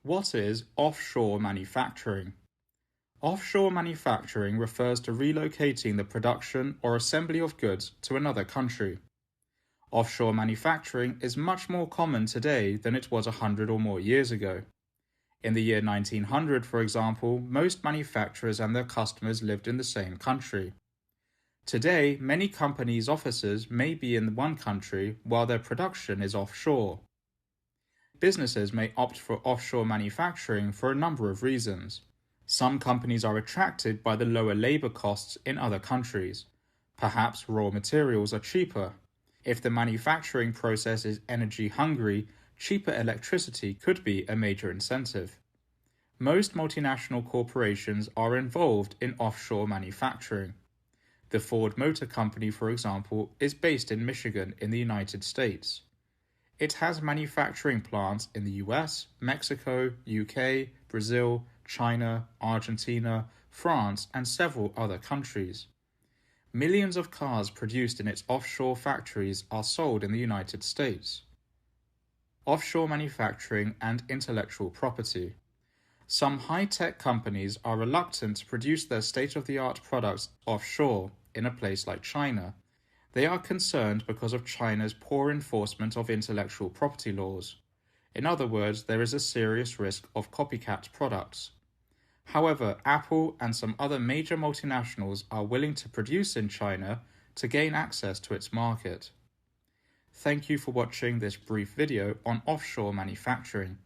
What is offshore manufacturing? Offshore manufacturing refers to relocating the production or assembly of goods to another country. Offshore manufacturing is much more common today than it was 100 or more years ago. In the year 1900, for example, most manufacturers and their customers lived in the same country. Today, many companies' offices may be in one country while their production is offshore. Businesses may opt for offshore manufacturing for a number of reasons. Some companies are attracted by the lower labor costs in other countries. Perhaps raw materials are cheaper. If the manufacturing process is energy hungry, cheaper electricity could be a major incentive. Most multinational corporations are involved in offshore manufacturing. The Ford Motor Company, for example, is based in Michigan in the United States. It has manufacturing plants in the US, Mexico, UK, Brazil, China, Argentina, France, and several other countries. Millions of cars produced in its offshore factories are sold in the United States. Offshore manufacturing and intellectual property. Some high-tech companies are reluctant to produce their state-of-the-art products offshore in a place like China. They are concerned because of China's poor enforcement of intellectual property laws. In other words, there is a serious risk of copycat products. However, Apple and some other major multinationals are willing to produce in China to gain access to its market. Thank you for watching this brief video on offshore manufacturing.